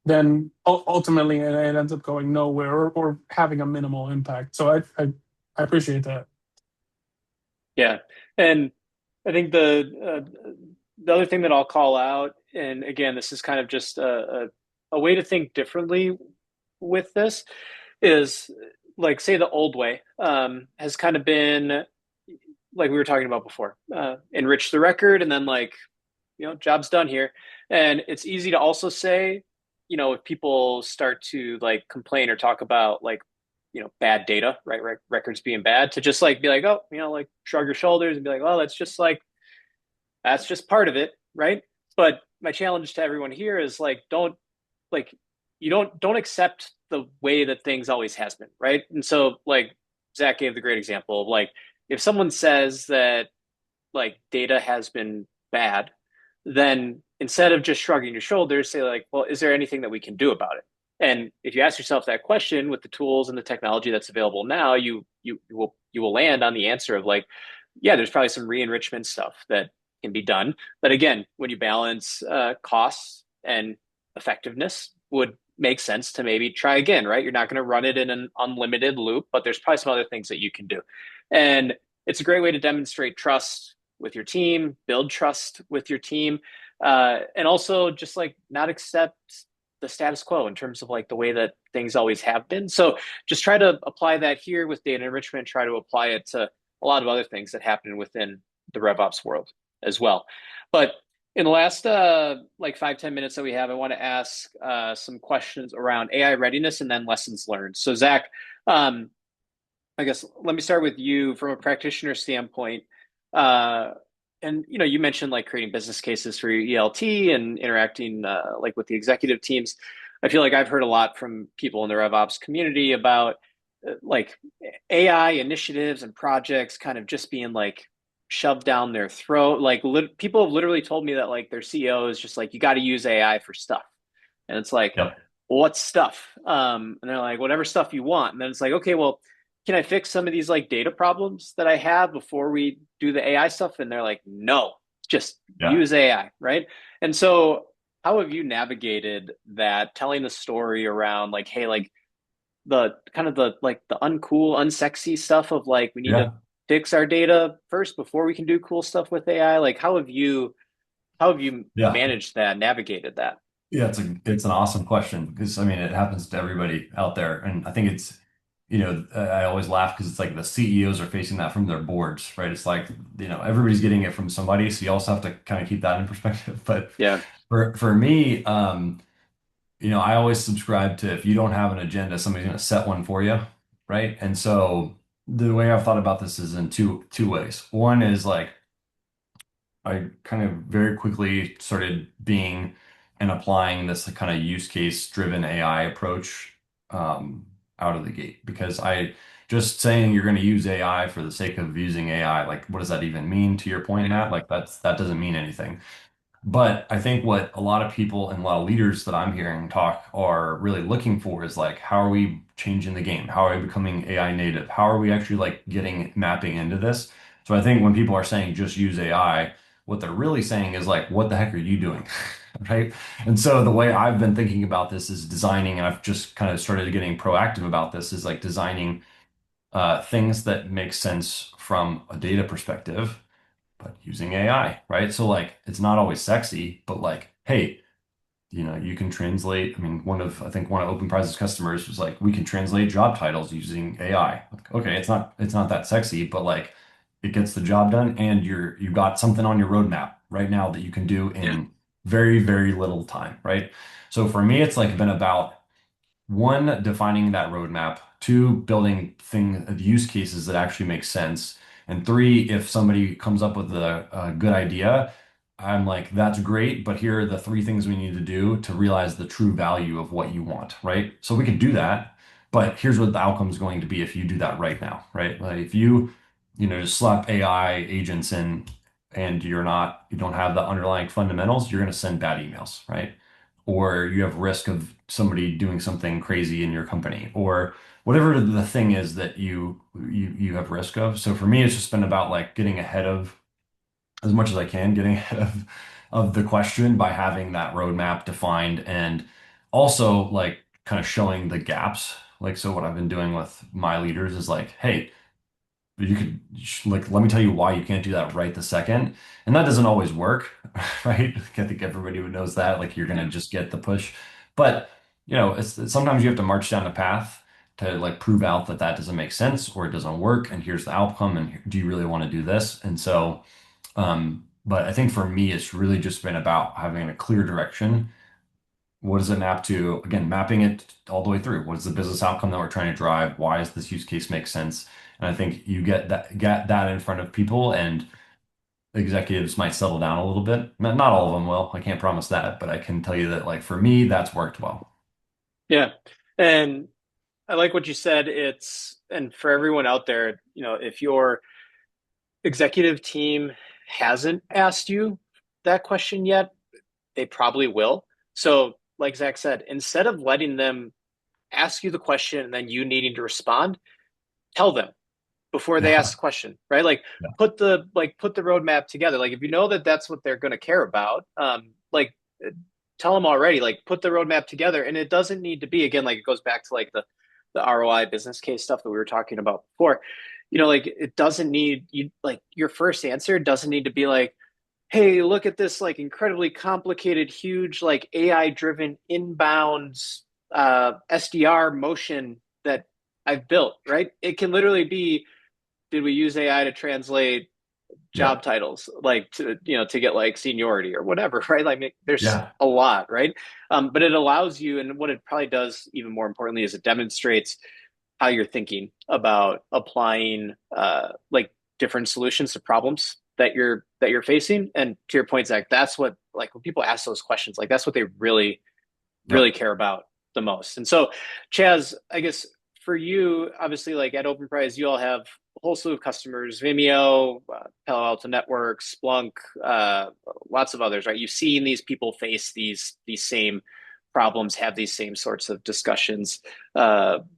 then ultimately it ends up going nowhere, or having a minimal impact. So I appreciate that. Yeah, and I think the other thing that I'll call out, and again, this is kind of just a way to think differently with this, is like say the old way has kind of been like we were talking about before, enrich the record and then like, job's done here. And it's easy to also say, if people start to like complain or talk about like, bad data, right? Records being bad, to just like be like, oh, like shrug your shoulders and be like, well, that's just part of it, right? But my challenge to everyone here is like, like don't accept the way that things always has been, right? And so like Zach gave the great example of like if someone says that like data has been bad, then instead of just shrugging your shoulders, say like, well, is there anything that we can do about it? And if you ask yourself that question with the tools and the technology that's available now, you will land on the answer of like, yeah, there's probably some re-enrichment stuff that can be done. But again, when you balance costs and effectiveness, would make sense to maybe try again, right? You're not going to run it in an unlimited loop, but there's probably some other things that you can do. And it's a great way to demonstrate trust with your team, build trust with your team, and also just like not accept the status quo in terms of like the way that things always have been. So just try to apply that here with data enrichment, try to apply it to a lot of other things that happen within the RevOps world as well. But in the last like 5-10 minutes that we have, I want to ask some questions around AI readiness and then lessons learned. So Zach, um, I guess let me start with you from a practitioner standpoint. Uh, and you mentioned like creating business cases for your ELT and interacting like with the executive teams. I feel like I've heard a lot from people in the RevOps community about like AI initiatives and projects kind of just being like shoved down their throat. Like people have literally told me that like their CEO is just like, you got to use AI for stuff. And it's like, Yep. well, what stuff? And they're like, whatever stuff you want. And then it's like, okay, well, can I fix some of these like data problems that I have before we do the AI stuff? And they're like, no, just Yeah. use AI, right? And so how have you navigated that, telling the story around like, hey, like the kind of the like the uncool, unsexy stuff of like we need to Yeah. fix our data first before we can do cool stuff with AI? Like how have you Yeah. managed that, navigated that? Yeah, it's an awesome question because I mean it happens to everybody out there, and I think it's I always laugh because it's like the CEOs are facing that from their boards, right? It's like everybody's getting it from somebody, so you also have to kind of keep that in perspective. But Yeah. for me, I always subscribe to if you don't have an agenda, somebody's going to set one for you, right? And so the way I've thought about this is in two ways. One is like I kind of very quickly started being and applying this kind of use case driven AI approach out of the gate because I just saying you're going to use AI for the sake of using AI, like what does that even mean to your point, Matt? Like that doesn't mean anything. But I think what a lot of people and a lot of leaders that I'm hearing talk are really looking for is like, how are we changing the game? How are we becoming AI native? How are we actually like getting mapping into this? So I think when people are saying just use AI, what they're really saying is like, what the heck are you doing? Right? And so the way I've been thinking about this is designing, and I've just kind of started getting proactive about this, is like designing things that make sense from a data perspective but using AI, right? So like it's not always sexy, but like, hey, you can translate. I mean, I think one of Openprise's customers was like, we can translate job titles using AI. Like, okay, it's not that sexy, but like it gets the job done and you've got something on your roadmap right now that you can do Yeah. in very, very little time, right? So for me, it's like been about one, defining that roadmap, two, building use cases that actually make sense, and three, if somebody comes up with a good idea, I'm like, that's great, but here are the three things we need to do to realize the true value of what you want, right? So we can do that, but here's what the outcome is going to be if you do that right now, right? Like if just slap AI agents in and you don't have the underlying fundamentals, you're going to send bad emails, right? Or you have risk of somebody doing something crazy in your company, or whatever the thing is that you have risk of. So for me, it's just been about like getting ahead of as much as I can, getting ahead of the question by having that roadmap defined and also like kind of showing the gaps. Like so what I've been doing with my leaders is like, hey, you could like let me tell you why you can't do that right this second, and that doesn't always work. Right? I think everybody who knows that like you're gonna Yeah. just get the push, but sometimes you have to march down a path, to like prove out that that doesn't make sense or it doesn't work, and here's the outcome, and do you really want to do this? And so, but I think for me, it's really just been about having a clear direction. What does it map to? Again, mapping it all the way through. What is the business outcome that we're trying to drive? Why does this use case make sense? And I think you get that in front of people, and executives might settle down a little bit. Not all of them will. I can't promise that, but I can tell you that like for me, that's worked well. Yeah. And I like what you said. And for everyone out there, if your executive team hasn't asked you that question yet, they probably will. So, like Zach said, instead of letting them ask you the question and then you needing to respond, tell them before they Yeah. ask the question, right? Like Yeah. put the roadmap together. Like if you know that that's what they're going to care about, like tell them already. Like put the roadmap together, and it doesn't need to be again. Like it goes back to like the ROI business case stuff that we were talking about before. Like it doesn't need you like your first answer doesn't need to be like, hey, look at this like incredibly complicated, huge like AI driven inbound SDR motion that I've built, right? It can literally be, did we use AI to translate Yeah. job titles like to get like seniority or whatever, right? Like there's Yeah. a lot, right? But it allows you, and what it probably does even more importantly is it demonstrates how you're thinking about applying like different solutions to problems that you're facing. And to your point, Zach, that's what like when people ask those questions, like that's what they really really Yep. care about the most. And so, Chaz, I guess for you, obviously, like at Openprise, you all have a whole slew of customers, Vimeo, Palo Alto Networks, Splunk, lots of others, right? You've seen these people face these same problems, have these same sorts of discussions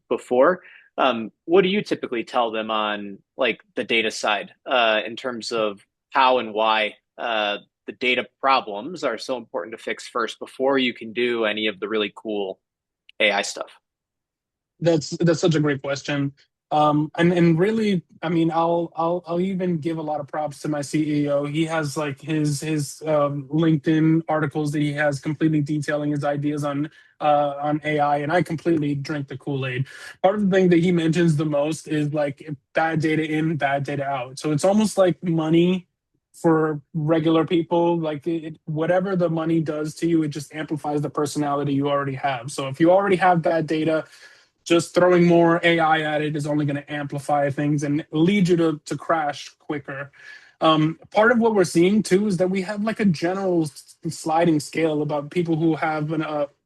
before. What do you typically tell them on like the data side in terms of how and why the data problems are so important to fix first before you can do any of the really cool AI stuff? That's such a great question. And really, I mean, I'll even give a lot of props to my CEO. He has like his LinkedIn articles that he has completely detailing his ideas on AI, and I completely drink the Kool-Aid. Part of the thing that he mentions the most is like bad data in, bad data out. So it's almost like money for regular people. Like whatever the money does to you, it just amplifies the personality you already have. So if you already have bad data, just throwing more AI at it is only going to amplify things and lead you to crash quicker. Part of what we're seeing too is that we have like a general sliding scale about people who have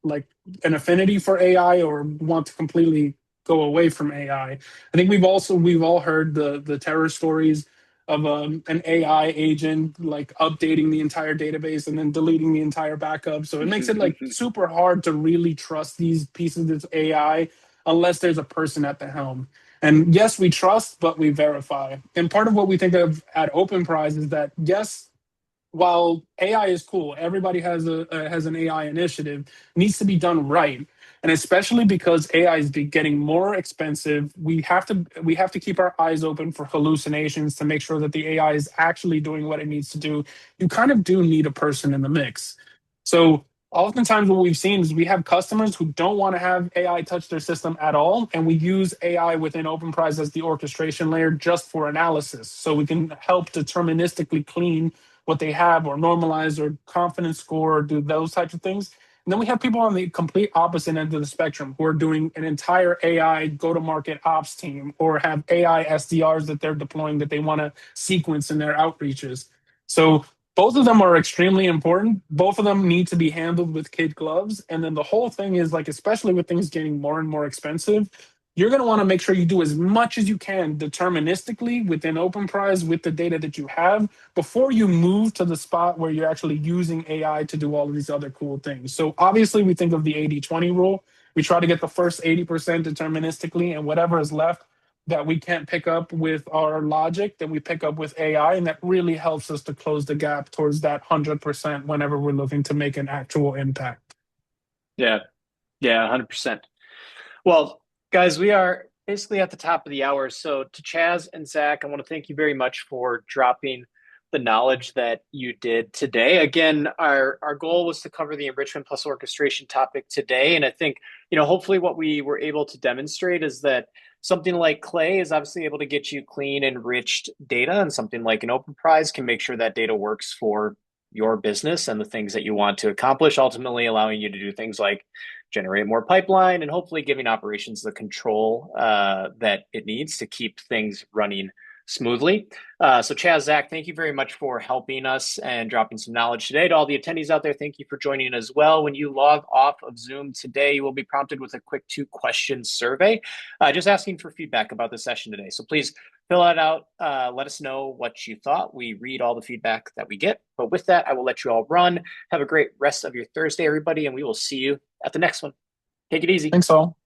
like an affinity for AI or want to completely go away from AI. I think we've all heard the terror stories of an AI agent like updating the entire database and then deleting the entire backup. So it makes it like super hard to really trust these pieces of AI unless there's a person at the helm. And yes, we trust, but we verify. And part of what we think of at Openprise is that yes, while AI is cool, everybody has an AI initiative. It needs to be done right, and especially because AI is getting more expensive, we have to keep our eyes open for hallucinations to make sure that the AI is actually doing what it needs to do. You kind of do need a person in the mix. So oftentimes what we've seen is we have customers who don't want to have AI touch their system at all, and we use AI within Openprise as the orchestration layer just for analysis, so we can help deterministically clean what they have or normalize or confidence score or do those types of things. And then we have people on the complete opposite end of the spectrum who are doing an entire AI go to market ops team or have AI SDRs that they're deploying that they want to sequence in their outreaches. So both of them are extremely important. Both of them need to be handled with kid gloves. And then the whole thing is like, especially with things getting more and more expensive, you're going to want to make sure you do as much as you can deterministically within Openprise with the data that you have before you move to the spot where you're actually using AI to do all of these other cool things. So obviously we think of the 80-20 rule. We try to get the first 80% deterministically, and whatever is left that we can't pick up with our logic, then we pick up with AI, and that really helps us to close the gap towards that 100% whenever we're looking to make an actual impact. Yeah, yeah, 100%. Well, guys, we are basically at the top of the hour. So to Chaz and Zach, I want to thank you very much for dropping the knowledge that you did today. Again, our goal was to cover the enrichment plus orchestration topic today. And I think, hopefully what we were able to demonstrate is that something like Clay is obviously able to get you clean, enriched data, and something like an Openprise can make sure that data works for your business and the things that you want to accomplish, ultimately allowing you to do things like generate more pipeline and hopefully giving operations the control that it needs to keep things running smoothly. So Chaz, Zach, thank you very much for helping us and dropping some knowledge today. To all the attendees out there, thank you for joining as well. When you log off of Zoom today, you will be prompted with a quick 2-question survey, just asking for feedback about the session today. So please fill it out. Let us know what you thought. We read all the feedback that we get. But with that, I will let you all run. Have a great rest of your Thursday, everybody, and we will see you at the next one. Take it easy. Thanks all.